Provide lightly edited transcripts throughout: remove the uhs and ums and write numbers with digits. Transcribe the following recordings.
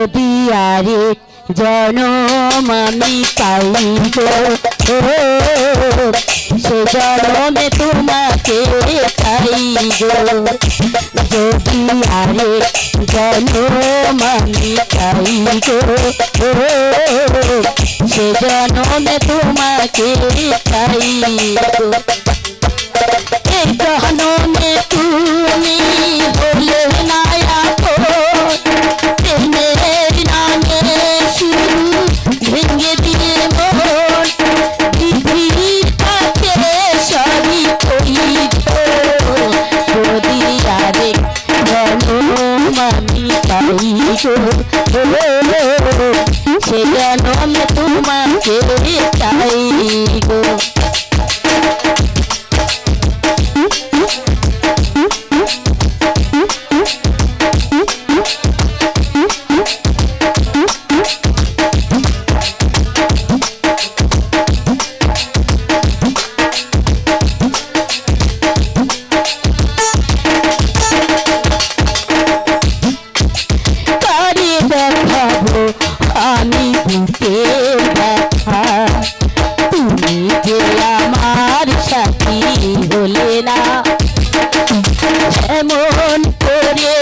দিয়ারে জনম আমি পাই গো, সে জনমে তোমাকে চাই গো। যদি আরে জনম আমি পাই গো, সে জনমে তোমাকে চাই গো। এই জনমে তুমি বলে না ভেঙে দিয়ে মন পৃথিবীর কাছে সবই যদি আরে জনম আমি পাই গো, সে জনমে তোমাকে চাই গো। আমি বুকের ব্যথা, তুমি যে আমার সাথী হলে না, এমন করে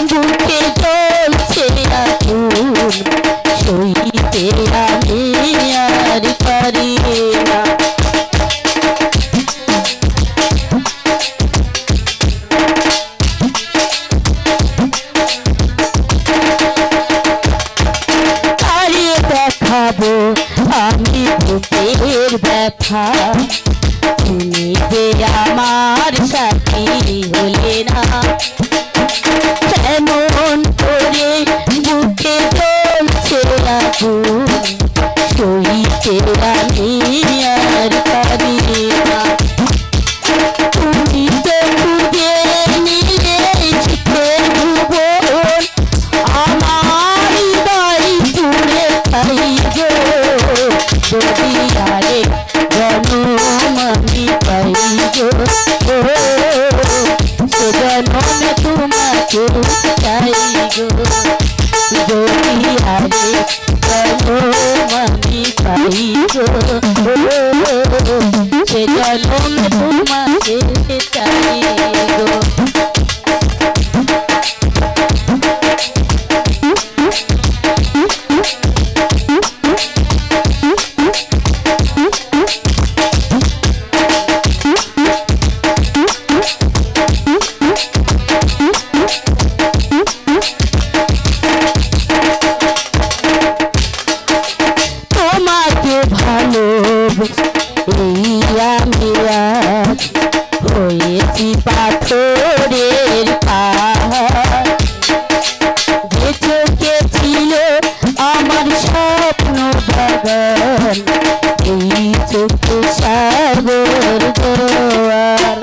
বুকে জ্বলছে আগুন, সইতে আমি আর পারি না। আমি বুকের ব্যথা, তুমি যে আমার সাথী হলে না, এমন করে বুকে জ্বলছে আগুন, সইতে আমি আর পারি না। তুমি তো খুঁজে নিলে শীতের ভুবন, আমার হৃদয় পুড়ে খাই গো। যদি আরে জনম আমি পাই গো, সে জনমে তোমাকে চাই গো। যদি আরে জনম আমি পাই গো, সে জনমে তোমাকে চাই গো। এই আমি আজ হয়েছি পাথরের পাহাড়, যে চোখে ছিল আমার স্বপ্ন বাগান, এই চোখে সাগর জোয়ার।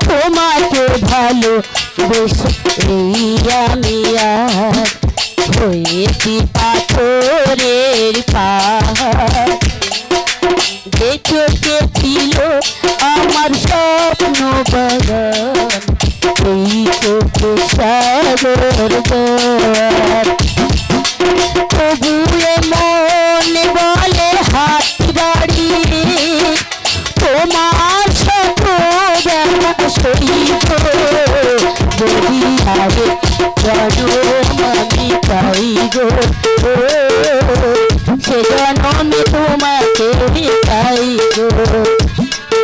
তোমাকে ভালো বেশি এই আমি আজ হয়েছি পাথরের পাহাড়, যে চোখে ছিল আমার স্বপ্ন বাগান, এই চোখে সাগর জোয়ার। তবুয়ে মন বলে হাত বাড়িয়ে তোমার শত ব্যথা সইব। যদি আগে জনম আমি পাই গো, সে জনমে তোমাকে চাই গো।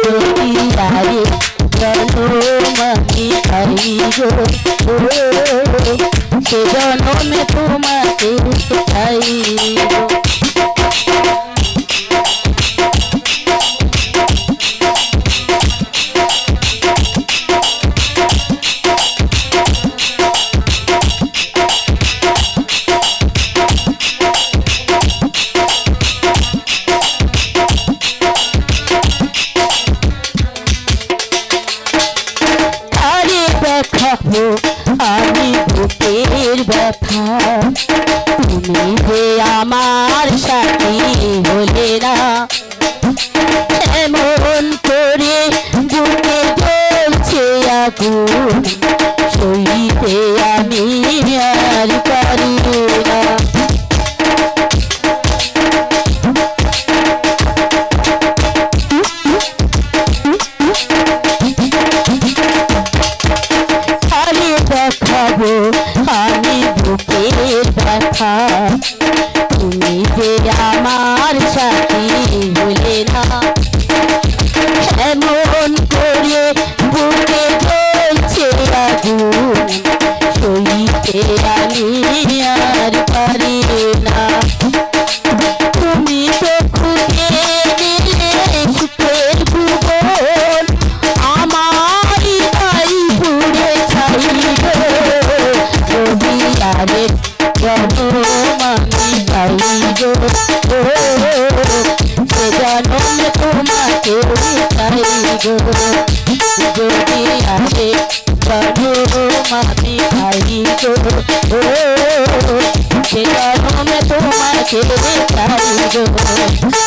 যদি আগে জনম আমি পাই গো, সে জনমে তোমাকে চাই গো। দেখাবো আমি বুকের ব্যথা, তুমি যে আমার এমন করে বুকে জ্বলছে আগুন, সইতে আমি আর পারি না। খালি দেখাবো আমি বুকের ব্যথা, তুমি যে আমার সাথী হলে না। এমন করে বুকে জ্বলছে আগুন, সইতে আমি আর পারি না। তুমি তো খুঁজে দিলে সুখের ভুবন, আমার তাই পুড়ে ছাই গো। যদি আরেক জনম আমি পাই গো, সে জনমে তোমাকে চাই গো। যদি আরেক জনম আমি পাই গো, সে জনমে তোমাকে চাই গো।